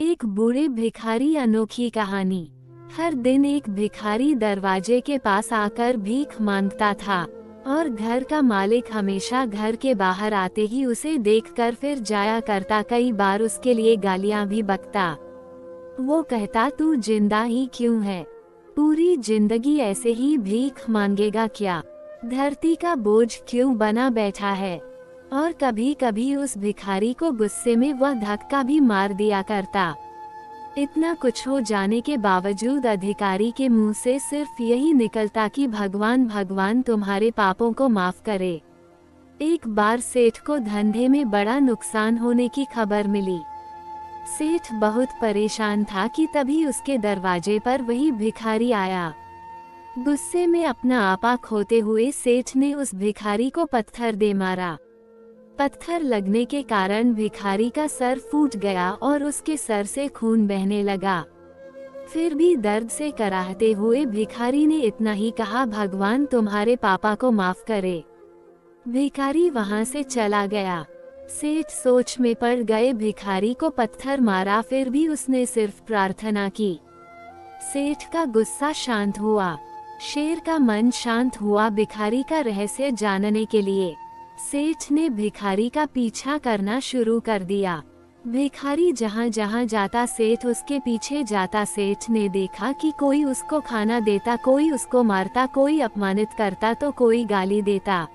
एक बूढ़े भिखारी अनोखी कहानी। हर दिन एक भिखारी दरवाजे के पास आकर भीख मांगता था और घर का मालिक हमेशा घर के बाहर आते ही उसे देखकर फिर जाया करता। कई बार उसके लिए गालियां भी बकता। वो कहता, तू जिंदा ही क्यों है? पूरी जिंदगी ऐसे ही भीख मांगेगा क्या? धरती का बोझ क्यों बना बैठा है? और कभी कभी उस भिखारी को गुस्से में वह धक्का भी मार दिया करता। इतना कुछ हो जाने के बावजूद अधिकारी के मुंह से सिर्फ यही निकलता कि भगवान भगवान तुम्हारे पापों को माफ करे। एक बार सेठ को धंधे में बड़ा नुकसान होने की खबर मिली। सेठ बहुत परेशान था कि तभी उसके दरवाजे पर वही भिखारी आया। गुस्से में अपना आपा खोते हुए सेठ ने उस भिखारी को पत्थर दे मारा। पत्थर लगने के कारण भिखारी का सर फूट गया और उसके सर से खून बहने लगा। फिर भी दर्द से कराहते हुए भिखारी ने इतना ही कहा, भगवान तुम्हारे पापा को माफ करे। भिखारी वहां से चला गया। सेठ सोच में पड़ गए। भिखारी को पत्थर मारा, फिर भी उसने सिर्फ प्रार्थना की। सेठ का गुस्सा शांत हुआ। शेर का मन शांत हुआ। भिखारी का रहस्य जानने के लिए सेठ ने भिखारी का पीछा करना शुरू कर दिया। भिखारी जहाँ जहाँ जाता सेठ उसके पीछे जाता। सेठ ने देखा कि कोई उसको खाना देता, कोई उसको मारता, कोई अपमानित करता तो कोई गाली देता।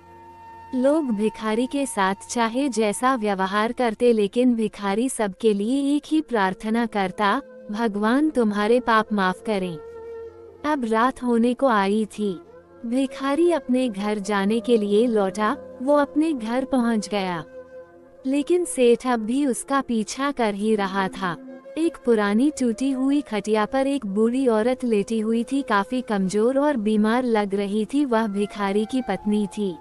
लोग भिखारी के साथ चाहे जैसा व्यवहार करते, लेकिन भिखारी सबके लिए एक ही प्रार्थना करता, भगवान तुम्हारे पाप माफ करें। अब रात होने को आई थी। भिखारी अपने घर जाने के लिए लौटा। वो अपने घर पहुंच गया, लेकिन सेठ अब भी उसका पीछा कर ही रहा था। एक पुरानी टूटी हुई खटिया पर एक बूढ़ी औरत लेटी हुई थी, काफी कमजोर और बीमार लग रही थी। वह भिखारी की पत्नी थी।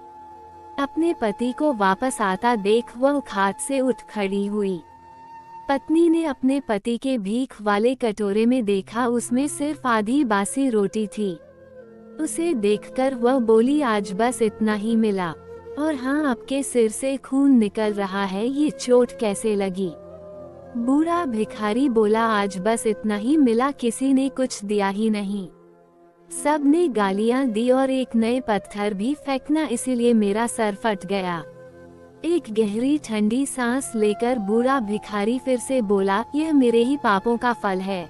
अपने पति को वापस आता देख वह खाट से उठ खड़ी हुई। पत्नी ने अपने पति के भीख वाले कटोरे में देखा, उसमें सिर्फ आधी बासी रोटी थी। उसे देखकर वह बोली, आज बस इतना ही मिला, और हाँ, आपके सिर से खून निकल रहा है, ये चोट कैसे लगी? बूढ़ा भिखारी बोला, आज बस इतना ही मिला, किसी ने कुछ दिया ही नहीं। सब ने गालियां दी और एक नए पत्थर भी फेंकना, इसीलिए मेरा सर फट गया। एक गहरी ठंडी सांस लेकर बूढ़ा भिखारी फिर से बोला, यह मेरे ही पापों का फल है।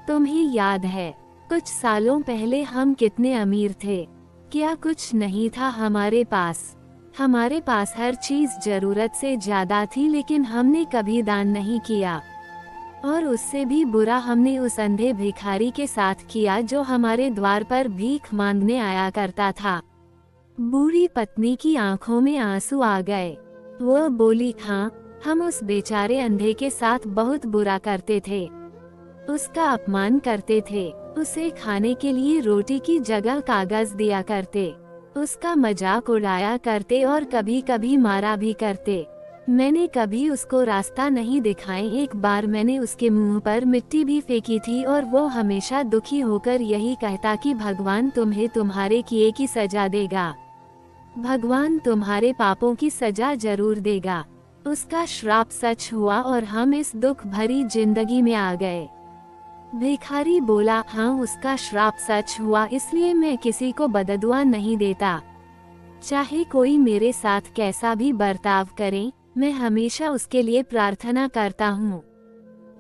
तुम्हें याद है कुछ सालों पहले हम कितने अमीर थे? क्या कुछ नहीं था हमारे पास? हमारे पास हर चीज जरूरत से ज्यादा थी, लेकिन हमने कभी दान नहीं किया। और उससे भी बुरा हमने उस अंधे भिखारी के साथ किया जो हमारे द्वार पर भीख मांगने आया करता था। बूढ़ी पत्नी की आंखों में आंसू आ गए। वह बोली, हाँ, हम उस बेचारे अंधे के साथ बहुत बुरा करते थे। उसका अपमान करते थे, उसे खाने के लिए रोटी की जगह कागज दिया करते, उसका मजाक उड़ाया करते और कभी कभी मारा भी करते। मैंने कभी उसको रास्ता नहीं दिखाए। एक बार मैंने उसके मुंह पर मिट्टी भी फेंकी थी और वो हमेशा दुखी होकर यही कहता कि भगवान तुम्हें तुम्हारे किए की सजा देगा, भगवान तुम्हारे पापों की सजा जरूर देगा। उसका श्राप सच हुआ और हम इस दुख भरी जिंदगी में आ गए। भिखारी बोला, हाँ, उसका श्राप सच हुआ, इसलिए मैं किसी को बददुआ नहीं देता। चाहे कोई मेरे साथ कैसा भी बर्ताव करे, मैं हमेशा उसके लिए प्रार्थना करता हूँ।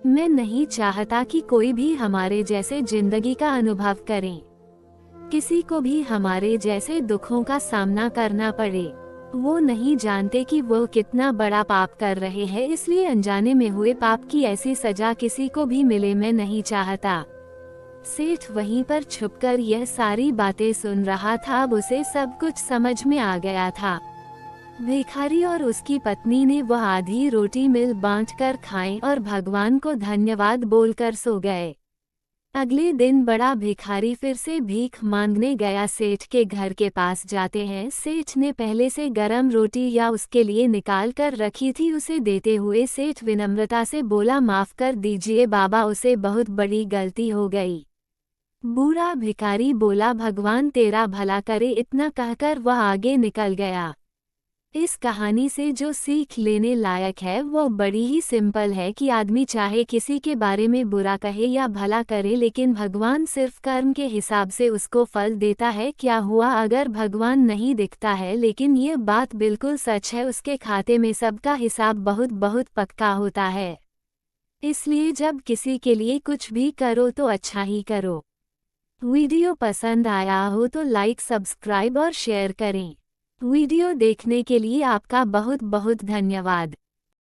मैं नहीं चाहता कि कोई भी हमारे जैसे जिंदगी का अनुभव करे, किसी को भी हमारे जैसे दुखों का सामना करना पड़े। वो नहीं जानते कि वो कितना बड़ा पाप कर रहे हैं, इसलिए अनजाने में हुए पाप की ऐसी सजा किसी को भी मिले, मैं नहीं चाहता। सेठ वहीं पर छुपकर यह सारी बातें सुन रहा था। अब उसे सब कुछ समझ में आ गया था। भिखारी और उसकी पत्नी ने वह आधी रोटी मिल बांटकर खाई और भगवान को धन्यवाद बोलकर सो गए। अगले दिन बड़ा भिखारी फिर से भीख मांगने गया। सेठ के घर के पास जाते हैं। सेठ ने पहले से गरम रोटी या उसके लिए निकाल कर रखी थी। उसे देते हुए सेठ विनम्रता से बोला, माफ कर दीजिए बाबा, उसे बहुत बड़ी गलती हो गई। बूढ़ा भिखारी बोला, भगवान तेरा भला करे। इतना कहकर वह आगे निकल गया। इस कहानी से जो सीख लेने लायक है वो बड़ी ही सिंपल है कि आदमी चाहे किसी के बारे में बुरा कहे या भला करे, लेकिन भगवान सिर्फ कर्म के हिसाब से उसको फल देता है। क्या हुआ अगर भगवान नहीं दिखता है, लेकिन ये बात बिल्कुल सच है, उसके खाते में सबका हिसाब बहुत बहुत पक्का होता है। इसलिए जब किसी के लिए कुछ भी करो तो अच्छा ही करो। वीडियो पसंद आया हो तो लाइक, सब्सक्राइब और शेयर करें। वीडियो देखने के लिए आपका बहुत बहुत धन्यवाद।